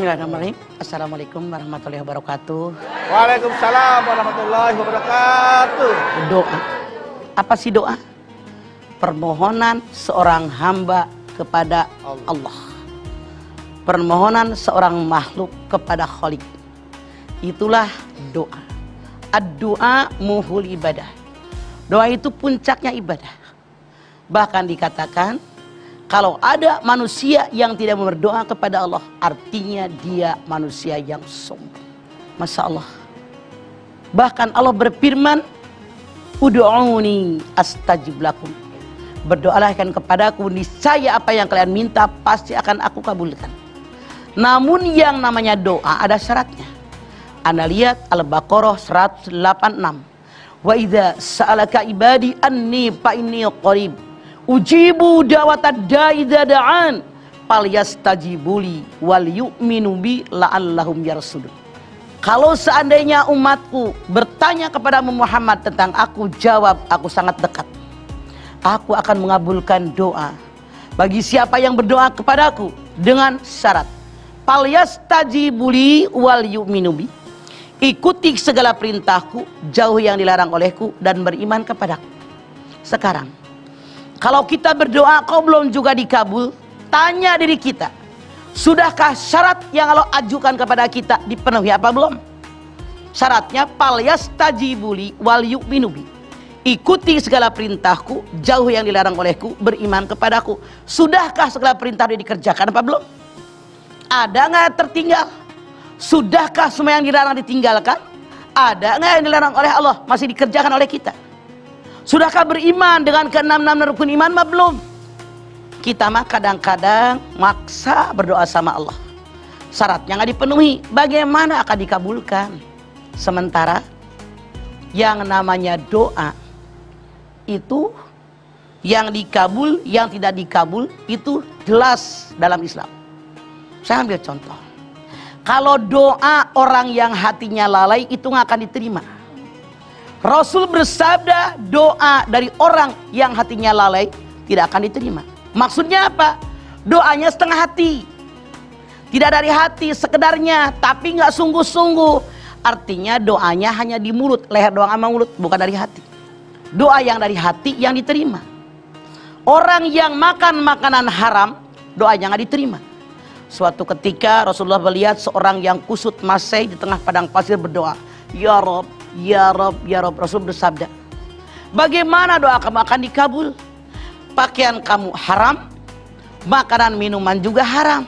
Bismillahirrahmanirrahim. Assalamualaikum warahmatullahi wabarakatuh. Waalaikumsalam warahmatullahi wabarakatuh. Doa. Apa sih doa? Permohonan seorang hamba kepada Allah. Permohonan seorang makhluk kepada Khalik. Itulah doa. Ad-doa muhul ibadah. Doa itu puncaknya ibadah. Bahkan dikatakan, kalau ada manusia yang tidak berdoa kepada Allah, artinya dia manusia yang sombong. Masya Allah. Bahkan Allah berfirman, Ud'uni astajib lakum. Berdoalah kan kepadaku, niscaya apa yang kalian minta pasti akan aku kabulkan. Namun yang namanya doa ada syaratnya. Anda lihat Al-Baqarah 186. Wa idza sa'alaka ibadi anni fa inni qarib. Ujibu da'watad da'i idza da'an falyastajibuli wal yu'minu bi la'allahum yarsudun. Kalau seandainya umatku bertanya kepada Muhammad tentang aku, jawab, aku sangat dekat. Aku akan mengabulkan doa bagi siapa yang berdoa kepadaku dengan syarat falyastajibuli wal yu'minu bi. Ikuti segala perintahku, jauh yang dilarang olehku, dan beriman kepadaku. Sekarang kalau kita berdoa kok belum juga dikabul, tanya diri kita, sudahkah syarat yang Allah ajukan kepada kita dipenuhi apa belum? Syaratnya falyastajibuli wal yu'minu bi. Ikuti segala perintahku, jauh yang dilarang olehku, beriman kepadaku. Sudahkah segala perintah itu dikerjakan apa belum? Ada nggak yang tertinggal? Sudahkah semua yang dilarang ditinggalkan? Ada nggak yang dilarang oleh Allah masih dikerjakan oleh kita? Sudahkah beriman dengan ke-6 rukun iman mah belum? Kita mah kadang-kadang maksa berdoa sama Allah. Syaratnya nggak dipenuhi, bagaimana akan dikabulkan? Sementara yang namanya doa itu yang dikabul, yang tidak dikabul itu jelas dalam Islam. Saya ambil contoh. Kalau doa orang yang hatinya lalai itu nggak akan diterima. Rasul bersabda, doa dari orang yang hatinya lalai tidak akan diterima. Maksudnya apa? Doanya setengah hati, tidak dari hati sekedarnya, tapi nggak sungguh-sungguh. Artinya doanya hanya di mulut, leher doang sama mulut, bukan dari hati. Doa yang dari hati yang diterima. Orang yang makan makanan haram, doanya nggak diterima. Suatu ketika Rasulullah melihat seorang yang kusut masai di tengah padang pasir berdoa, Ya Rob, Ya Rob, Ya Rob. Rasul bersabda, bagaimana doa kamu akan dikabul? Pakaian kamu haram, makanan minuman juga haram.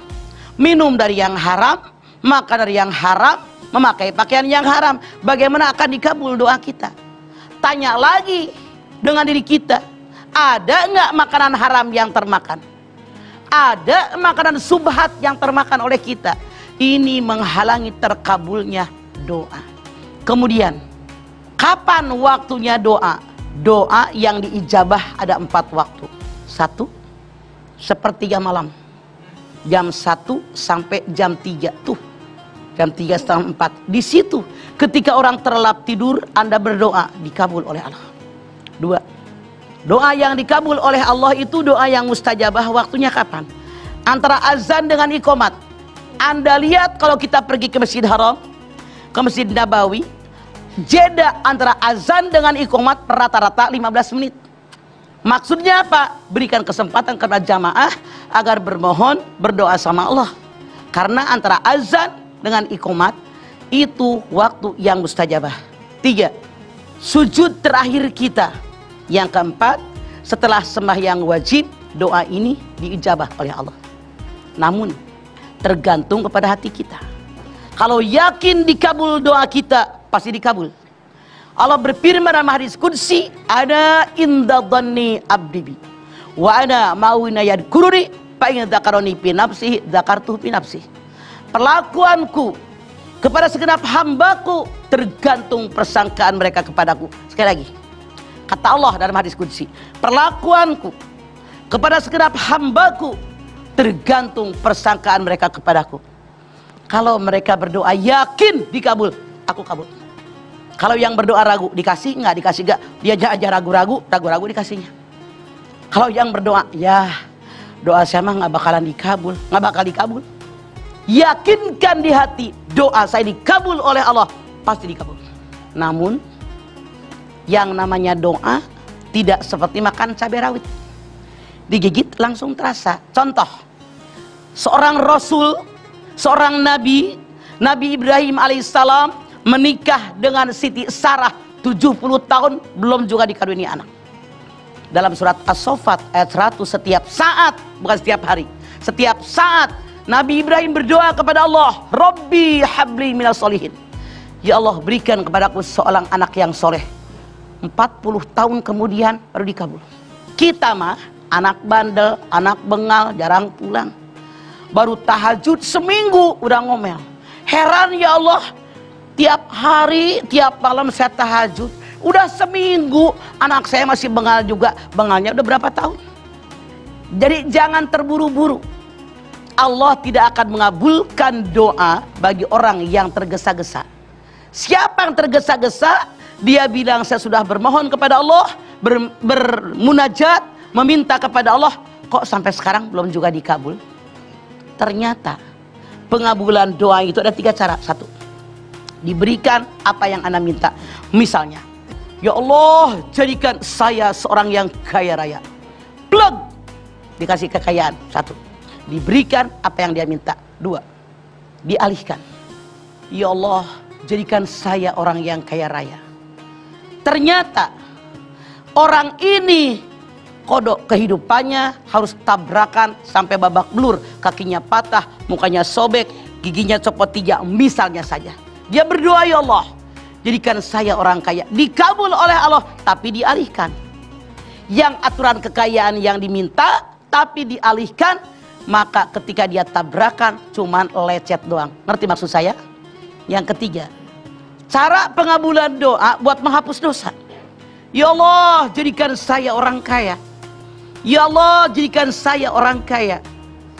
Minum dari yang haram, makan dari yang haram, memakai pakaian yang haram. Bagaimana akan dikabul doa kita? Tanya lagi dengan diri kita, ada nggak makanan haram yang termakan? Ada makanan subhat yang termakan oleh kita? Ini menghalangi terkabulnya doa. Kemudian, kapan waktunya doa? Doa yang diijabah ada 4 waktu. 1, sepertiga malam, jam 1 sampai jam 3 tuh. Jam 3:30, 4. Di situ ketika orang terlelap tidur, Anda berdoa, dikabul oleh Allah. 2, doa yang dikabul oleh Allah itu doa yang mustajabah waktunya kapan? Antara azan dengan iqamat. Anda lihat kalau kita pergi ke Masjid Haram, ke Masjid Nabawi, jeda antara azan dengan iqamat rata-rata 15 menit. Maksudnya apa? Berikan kesempatan kepada jamaah agar bermohon, berdoa sama Allah. Karena antara azan dengan iqamat itu waktu yang mustajabah. 3, sujud terakhir kita. Yang keempat, setelah sembahyang wajib, doa ini diijabah oleh Allah. Namun tergantung kepada hati kita. Kalau yakin dikabul doa kita, pasti dikabul. Allah berfirman dalam hadis qudsi, ada inda dhanni abdi wa ana ma'una yadkuruni fa in dzakarani fi nafsihi dzakartuhu fi nafsihi. Perlakuanku kepada segenap hambaku tergantung persangkaan mereka kepadaku. Sekali lagi, kata Allah dalam hadis qudsi, perlakuanku kepada segenap hambaku tergantung persangkaan mereka kepadaku. Kalau mereka berdoa yakin dikabul, aku kabul. Kalau yang berdoa ragu, dikasih nggak, dikasih nggak, dia aja ragu-ragu, ragu-ragu dikasihnya. Kalau yang berdoa, ya doa saya mah nggak bakalan dikabul, nggak bakal dikabul. yakinkan di hati, doa saya dikabul oleh Allah, pasti dikabul. Namun yang namanya doa tidak seperti makan cabai rawit, digigit langsung terasa. Contoh, seorang rasul, seorang nabi, Nabi Ibrahim alaihissalam menikah dengan Siti Sarah 70 tahun belum juga dikaruniai anak. Dalam surat As-Saffat ayat 100, setiap saat, bukan setiap hari, setiap saat Nabi Ibrahim berdoa kepada Allah, Rabbi habli minas solihin, ya Allah berikan kepadaku seorang anak yang soleh. 40 tahun kemudian baru dikabul. Kita mah anak bandel, anak bengal, jarang pulang. Baru tahajud seminggu udah ngomel. Heran ya Allah, tiap hari, tiap malam saya tahajud. Udah seminggu, anak saya masih bengal juga. Bengalnya udah berapa tahun? Jadi jangan terburu-buru. Allah tidak akan mengabulkan doa bagi orang yang tergesa-gesa. Siapa yang tergesa-gesa, dia bilang saya sudah bermohon kepada Allah, bermunajat, meminta kepada Allah, kok sampai sekarang belum juga dikabul. Ternyata pengabulan doa itu ada 3 cara. 1, diberikan apa yang Anda minta. Misalnya, ya Allah jadikan saya seorang yang kaya raya. Plug, dikasih kekayaan. 1, diberikan apa yang dia minta. 2, dialihkan. Ya Allah jadikan saya orang yang kaya raya. Ternyata orang ini kodok kehidupannya harus tabrakan sampai babak belur, kakinya patah, mukanya sobek, giginya copot 3, misalnya saja. Dia berdoa, ya Allah jadikan saya orang kaya. Dikabul oleh Allah, tapi dialihkan. Yang aturan kekayaan yang diminta tapi dialihkan, maka ketika dia tabrakan cuman lecet doang. Ngerti maksud saya? Yang ketiga, cara pengabulan doa buat menghapus dosa. Ya Allah jadikan saya orang kaya. Ya Allah jadikan saya orang kaya.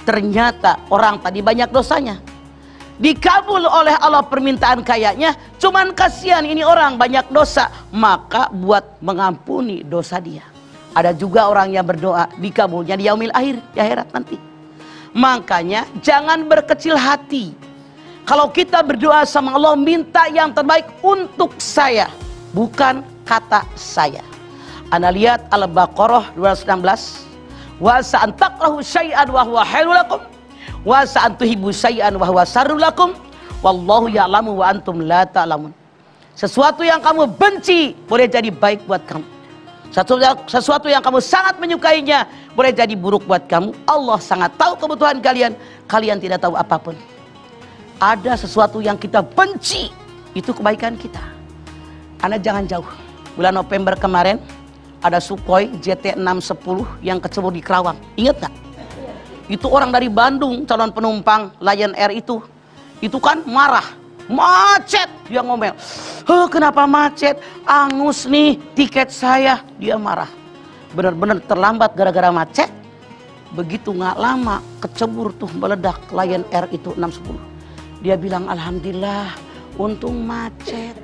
Ternyata orang tadi banyak dosanya. Dikabul oleh Allah permintaan kayanya, cuman kasihan ini orang banyak dosa, maka buat mengampuni dosa dia. Ada juga orang yang berdoa dikabulnya di yaumil akhir, di akhirat nanti. Makanya jangan berkecil hati. Kalau kita berdoa sama Allah, minta yang terbaik untuk saya, bukan kata saya. Anda lihat Al-Baqarah 216, wa sa'an takrahu syai'an wa huwa khairul lakum, wa sa'an tuhibbu syai'an wa huwa syarrul lakum, wallahu ya'lamu wa antum la ta'lamun. Sesuatu yang kamu benci boleh jadi baik buat kamu. Sesuatu yang kamu sangat menyukainya boleh jadi buruk buat kamu. Allah sangat tahu kebutuhan kalian, kalian tidak tahu apapun. Ada sesuatu yang kita benci, itu kebaikan kita. Anda jangan jauh. Bulan November kemarin ada Sukhoi JT610 yang kecebur di Kerawang. Ingat gak? Itu orang dari Bandung, calon penumpang Lion Air itu kan marah, macet, dia ngomel, kenapa macet? Angus nih tiket saya. Dia marah, benar-benar terlambat gara-gara macet. Begitu nggak lama kecebur tuh, meledak Lion Air itu 610. Dia bilang alhamdulillah, untung macet.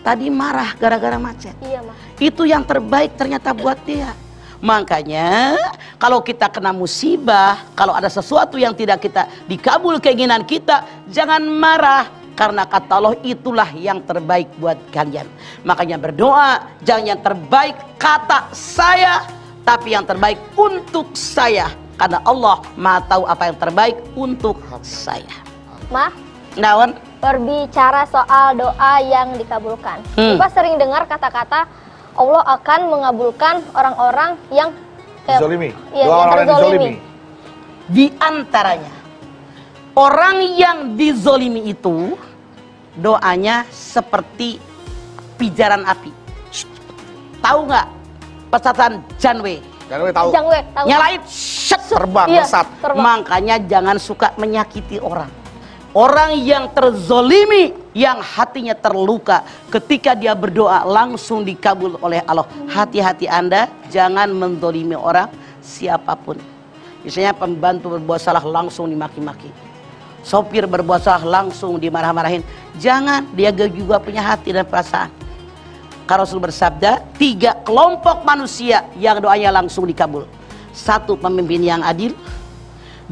Tadi marah gara-gara macet. Iya, Ma. Itu yang terbaik ternyata buat dia. Makanya kalau kita kena musibah, kalau ada sesuatu yang tidak kita dikabul keinginan kita, jangan marah. Karena kata Allah itulah yang terbaik buat kalian. Makanya berdoa, jangan yang terbaik kata saya, tapi yang terbaik untuk saya. Karena Allah Maha tahu apa yang terbaik untuk saya. Ma, Naon? berbicara soal doa yang dikabulkan. Kita sering dengar kata-kata Allah akan mengabulkan orang-orang yang Dizolimi. Ya, Doa yang orang yang terzolimi. dizolimi. Di antaranya orang yang dizolimi itu doanya seperti pijaran api. Tahu nggak pesatan Janwe? Jangan tahu. Jangan tahu. Nyalain, Terbang, Iya, mesat. terbang. Makanya jangan suka menyakiti orang. Orang yang terzolimi, yang hatinya terluka, ketika dia berdoa langsung dikabul oleh Allah. Hati-hati Anda, jangan menzolimi orang siapapun. Misalnya pembantu berbuat salah langsung dimaki-maki, sopir berbuat salah langsung dimarah-marahin. Jangan, dia juga punya hati dan perasaan. Karena Rasul bersabda, 3 kelompok manusia yang doanya langsung dikabul. 1, pemimpin yang adil.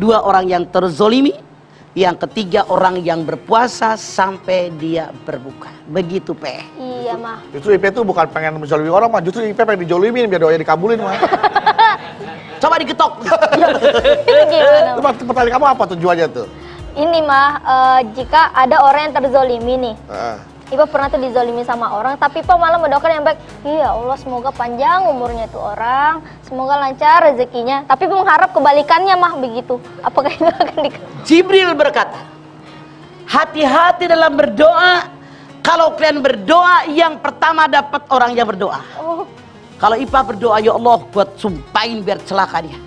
2, orang yang terzolimi. Yang ketiga orang yang berpuasa sampai dia berbuka. Begitu Pe. Iya mah. Justru IP tuh bukan pengen menzalimi orang mah, justru IP pengen dijolimin biar doanya dikabulin mah. Coba diketok. Gimana? Itu pertanyaan kamu apa tujuannya tuh? Ini mah jika ada orang yang terzolimi nih. Ipa pernah tuh dizolimi sama orang, tapi Ipa malah mendoakan yang baik. Iya Allah, semoga panjang umurnya tuh orang, semoga lancar rezekinya. Tapi mengharap kebalikannya mah begitu. Apakah itu akan Jibril berkata, hati-hati dalam berdoa. Kalau kalian berdoa, yang pertama dapat orang yang berdoa. Oh. Kalau Ipa berdoa, ya Allah, buat sumpahin biar celaka dia,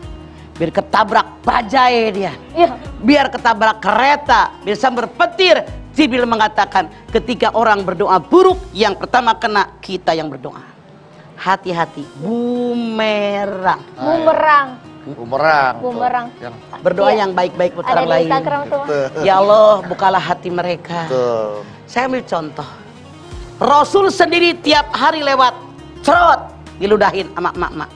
biar ketabrak bajai dia, Iya. biar ketabrak kereta, biar sambar petir. Jibril mengatakan ketika orang berdoa buruk, yang pertama kena kita yang berdoa. Hati-hati, bumerang. Bumerang. Bumerang. Bumerang. Berdoa Iya. yang baik-baik buat Ada orang di lain. Instagram tuh. Ya Allah, bukalah hati mereka. Tuh. Saya ambil contoh. Rasul sendiri tiap hari lewat, cerot, diludahin sama emak-emak.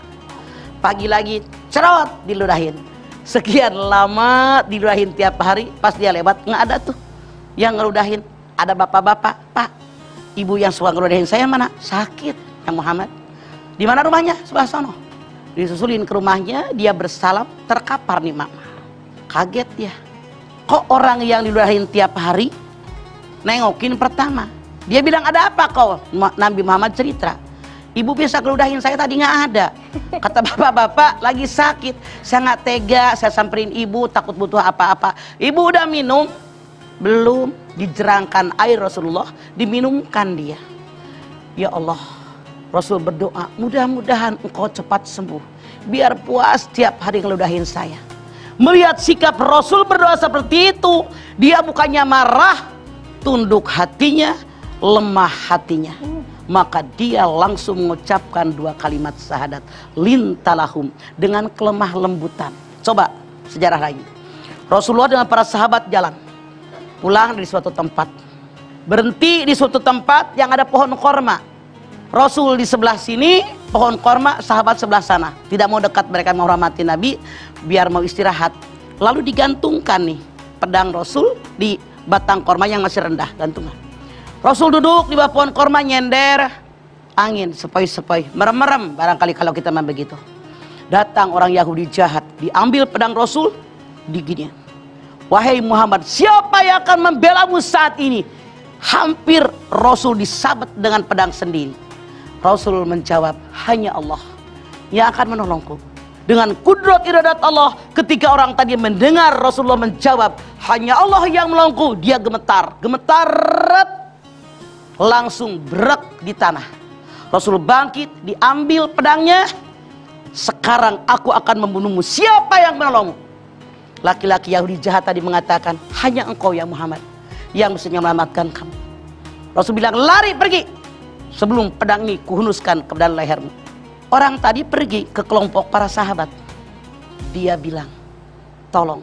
Pagi lagi, cerot, diludahin. Sekian lama diludahin tiap hari, pas dia lewat, nggak ada tuh yang ngeludahin. Ada bapak-bapak, Pak, ibu yang suka ngeludahin saya mana? Sakit, yang Muhammad. Di mana rumahnya? Sebelah sono. Disusulin ke rumahnya, dia bersalam, terkapar nih mama. Kaget dia. Kok orang yang diludahin tiap hari, nengokin pertama. Dia bilang, ada apa kau? Nabi Muhammad cerita. Ibu bisa ngeludahin saya tadi nggak ada. Kata bapak-bapak lagi sakit. Saya nggak tega, saya samperin ibu, takut butuh apa-apa. Ibu udah minum? Belum. Dijerangkan air Rasulullah, diminumkan dia. Ya Allah, Rasul berdoa, mudah-mudahan engkau cepat sembuh, biar puas tiap hari ngeludahin saya. Melihat sikap Rasul berdoa seperti itu, dia bukannya marah, tunduk hatinya, lemah hatinya. Maka dia langsung mengucapkan 2 kalimat syahadat, lintalahum, dengan kelemah lembutan. Coba sejarah lagi. Rasulullah dengan para sahabat jalan, pulang dari suatu tempat, berhenti di suatu tempat yang ada pohon korma. Rasul di sebelah sini, pohon korma, sahabat sebelah sana. Tidak mau dekat, mereka menghormati Nabi, biar mau istirahat. Lalu digantungkan nih pedang Rasul di batang korma yang masih rendah, gantungan. Rasul duduk di bawah pohon korma, nyender angin sepoi-sepoi, merem-merem barangkali kalau kita memang begitu. Datang orang Yahudi jahat, diambil pedang Rasul, diginian. Wahai Muhammad, siapa yang akan membelamu saat ini? Hampir Rasul disabet dengan pedang sendiri. Rasul menjawab, hanya Allah yang akan menolongku. Dengan kudrat iradat Allah, ketika orang tadi mendengar Rasulullah menjawab, hanya Allah yang menolongku, dia gemetar. Gemetar, langsung berak di tanah. Rasul bangkit, diambil pedangnya. Sekarang aku akan membunuhmu, siapa yang menolongmu? Laki-laki Yahudi jahat tadi mengatakan, hanya engkau ya Muhammad yang mestinya menyelamatkan kamu. Rasul bilang, lari pergi sebelum pedang ini kuhunuskan ke dalam lehermu. Orang tadi pergi ke kelompok para sahabat. Dia bilang, tolong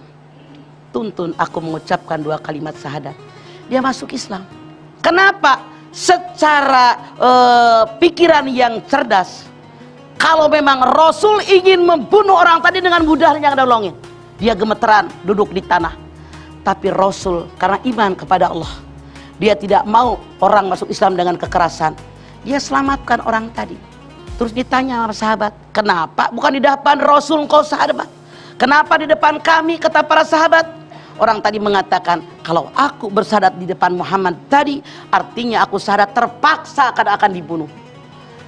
tuntun aku mengucapkan 2 kalimat syahadat. Dia masuk Islam. Kenapa? Secara pikiran yang cerdas, kalau memang Rasul ingin membunuh orang tadi dengan mudahnya yang nolongin, dia gemeteran duduk di tanah. Tapi Rasul karena iman kepada Allah, dia tidak mau orang masuk Islam dengan kekerasan. Dia selamatkan orang tadi. Terus ditanya sama sahabat, kenapa bukan di depan Rasul engkau sahabat? Kenapa di depan kami? Kata para sahabat. Orang tadi mengatakan, kalau aku bersyahadat di depan Muhammad tadi, artinya aku syahadat terpaksa akan dibunuh.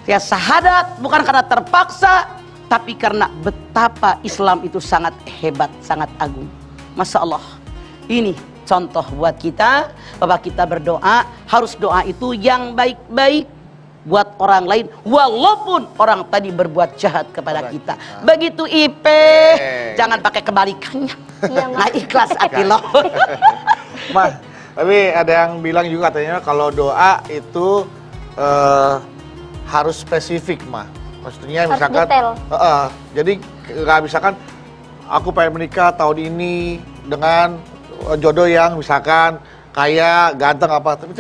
Ya syahadat bukan karena terpaksa, tapi karena betapa Islam itu sangat hebat, sangat agung. Masya Allah. Ini contoh buat kita, bahwa kita berdoa, harus doa itu yang baik-baik buat orang lain, walaupun orang tadi berbuat jahat kepada kita. Begitu IP, jangan pakai kebalikannya. Iya, Nah ikhlas hati lo. Mah, tapi ada yang bilang juga katanya kalau doa itu harus spesifik, Mah. Maksudnya Harus misalkan, detail. jadi nggak misalkan aku pengen menikah tahun ini dengan jodoh yang misalkan kaya, ganteng apa. Tapi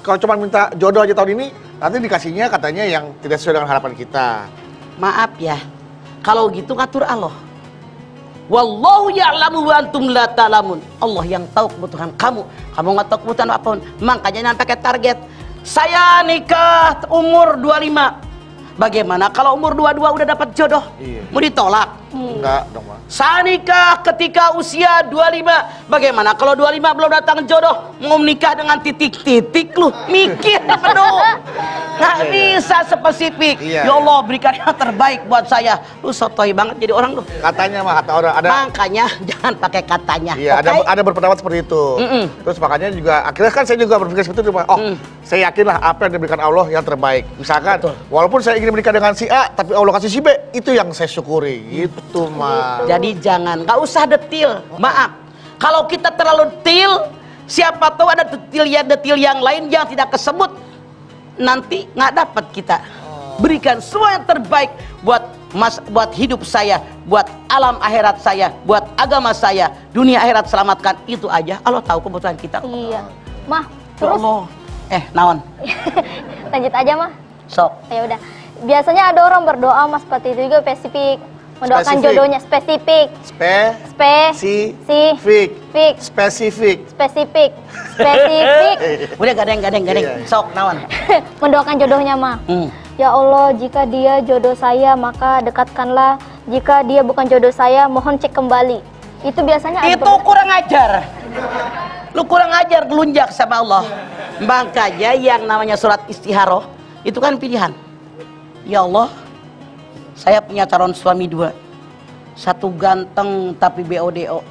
kalau cuma minta jodoh aja tahun ini, nanti dikasihnya katanya yang tidak sesuai dengan harapan kita. Maaf ya, kalau gitu ngatur Allah. Wallahu ya'lamu wa antum la ta'lamun. Allah yang tahu kebutuhan kamu. Kamu nggak tahu kebutuhan apapun. Makanya jangan pakai target. Saya nikah umur 25. Bagaimana kalau umur 22 udah dapat jodoh? Iya. Mau ditolak? Enggak dong, Ma. Saya nikah ketika usia 25. Bagaimana kalau 25 belum datang jodoh? Mau menikah dengan titik-titik lu? Mikir penuh. Nggak bisa spesifik. Iya, Ya Allah berikan yang terbaik buat saya. Lu sotoy banget jadi orang lu. Katanya mah kata orang ada. Makanya jangan pakai katanya. Iya, Oke? ada berpendapat seperti itu. Terus makanya juga akhirnya kan saya juga berpikir seperti itu, Pak. Oh, saya yakinlah apa yang diberikan Allah yang terbaik. Misalkan, Betul. walaupun saya ingin menikah dengan si A, tapi Allah kasih si B, itu yang saya syukuri. Gitu, Ma. Jadi jangan, nggak usah detil. Maaf, kalau kita terlalu detil, siapa tahu ada detil yang lain yang tidak kesebut, nanti nggak dapat kita. Berikan semua yang terbaik buat hidup saya, buat alam akhirat saya, buat agama saya, dunia akhirat selamatkan. Itu aja. Allah tahu kebutuhan kita. Iya. Mah, Ya terus Allah. Naon? lanjut aja mah. Sok. Ya udah. Biasanya ada orang berdoa mas seperti itu juga spesifik. Mendoakan Spesifik. jodohnya spesifik. Spesifik. Spesifik. Udah gadeng. Iya. Sok, naon? Mendoakan jodohnya mah. Ya Allah, jika dia jodoh saya maka dekatkanlah. Jika dia bukan jodoh saya, mohon cek kembali. Itu biasanya ada Itu kurang ajar. Lu kurang ajar, gelunjak sama Allah. Makanya yang namanya surat istikharah itu kan pilihan. Ya Allah, saya punya calon suami 2. Satu ganteng tapi BODO.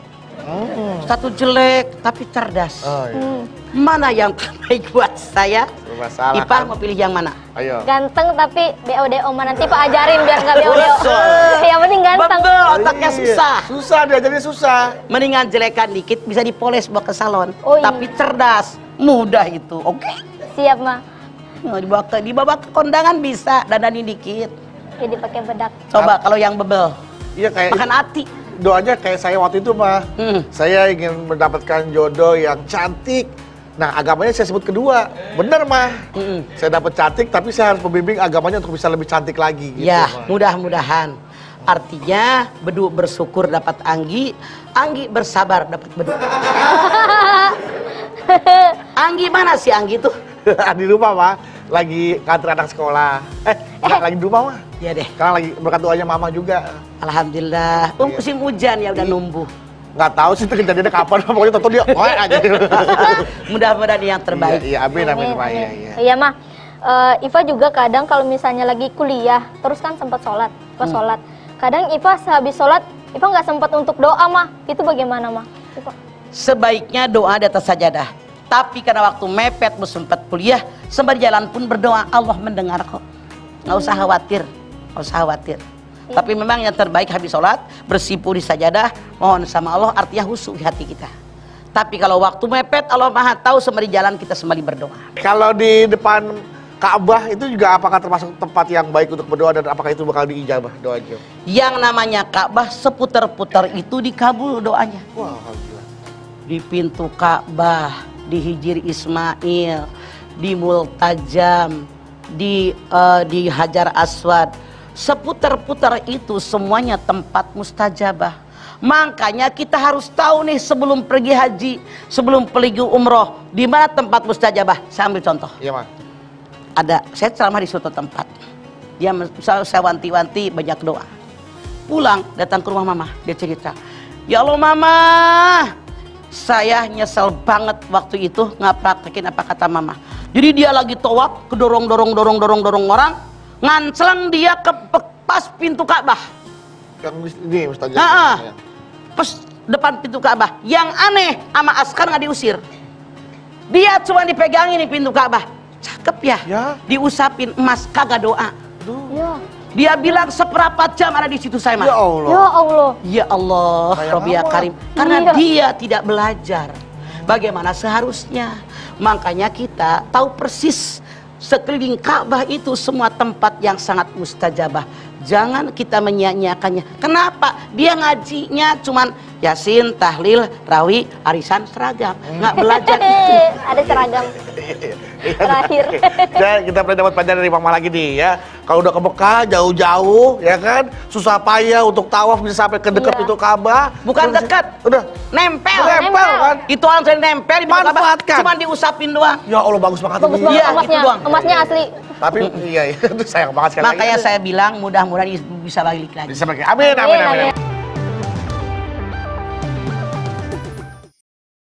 Satu jelek tapi cerdas. Oh, iya. Mana yang terbaik buat saya? Masalah, Ipah kan? mau pilih yang mana? Ayo. ganteng tapi BODO mah nanti Pak ajarin biar nggak BODO. Yang penting ganteng. Bebel, otaknya Iya. susah. Susah, diajarin susah. Mendingan jelekan dikit bisa dipoles bawa ke salon. Oh, iya. Tapi cerdas, mudah itu. Oke? Siap mah. Nah, dibawa ke kondangan bisa, dandanin dikit. Jadi pakai bedak. Coba kalau yang bebel, Iya kayak makan hati. doanya kayak saya waktu itu mah. Saya ingin mendapatkan jodoh yang cantik. Nah, agamanya saya sebut kedua. Bener mah. Saya dapat cantik tapi saya harus membimbing agamanya untuk bisa lebih cantik lagi gitu, Ya, mah. mudah-mudahan. Artinya, bedu bersyukur dapat Anggi, Anggi bersabar dapat bedu. Anggi mana sih Anggi tuh? Di rumah mah lagi nganter anak sekolah. Lagi di rumah mah. Ya deh, Karena lagi berkat doanya mama juga. alhamdulillah. Musim hujan ya udah numbuh. Nggak tahu sih itu kejadiannya kapan, pokoknya tentu dia aja. Mudah-mudahan yang terbaik. Iya, amin, Ma. Iya. Iya mah. Iva juga kadang kalau misalnya lagi kuliah, terus kan sempat sholat, pas sholat. Kadang Iva sehabis sholat, Iva nggak sempat untuk doa mah. Itu bagaimana mah? Iva? Sebaiknya doa di atas sajadah. Tapi karena waktu mepet sempat kuliah, sembari jalan pun berdoa, Allah mendengar kok. Nggak usah khawatir, nggak usah khawatir. Tapi memang yang terbaik habis sholat, bersimpu di sajadah, mohon sama Allah, artinya khusyuk di hati kita. Tapi kalau waktu mepet, Allah Maha tahu sembari jalan kita sembari berdoa. Kalau di depan Ka'bah itu juga apakah termasuk tempat yang baik untuk berdoa dan apakah itu bakal diijabah doanya? Yang namanya Ka'bah seputar-putar itu dikabul doanya. Wah, alhamdulillah. Di pintu Ka'bah, di Hijri Ismail, di Multajam, di Hajar Aswad, seputar-putar itu semuanya tempat mustajabah. Makanya kita harus tahu nih sebelum pergi haji, sebelum pergi umroh, di mana tempat mustajabah. Saya ambil contoh. Iya, Ma. Ada, saya ceramah di suatu tempat. Dia misalnya saya wanti-wanti banyak doa. Pulang datang ke rumah mama, dia cerita, ya Allah mama, saya nyesel banget waktu itu nggak praktekin apa kata mama. Jadi dia lagi tawaf, kedorong orang, nganceleng dia ke pas pintu Ka'bah. Yang ini mustajab. Ya. Pas depan pintu Ka'bah. Yang aneh, sama askar nggak diusir. Dia cuma dipegangin di pintu Ka'bah. Cakep ya? Ya. Diusapin emas, kagak doa. Ya. Dia bilang seberapa jam ada di situ saya, Mas. Ya Allah. Ya Allah. Ya Allah, Sayang Rabbi ya amat. Karim. Karena Iya. dia tidak belajar bagaimana seharusnya. Makanya kita tahu persis sekeliling Ka'bah itu semua tempat yang sangat mustajabah. Jangan kita menyia-nyiakannya. Kenapa? Dia ngajinya cuman Yasin, tahlil, rawi, arisan, seragam. Nggak belajar itu. Ada seragam. Terakhir. Dan kita pernah dapat pelajaran dari Mama lagi nih ya. Kalau udah ke Mekah jauh-jauh ya kan, susah payah untuk tawaf bisa sampai ke dekat Iya. itu Ka'bah. Bukan dekat, Udah nempel. nempel kan. Itu orang saya nempel di Ka'bah, Manfaatkan. cuma diusapin doang. Ya Allah bagus banget Bagus ini. banget Iya, emasnya. gitu doang. Emasnya asli. Tapi iya itu sayang banget sekali Makanya lagi. saya bilang mudah-mudahan bisa balik lagi. Bisa pakai. Amin amin amin. Amin.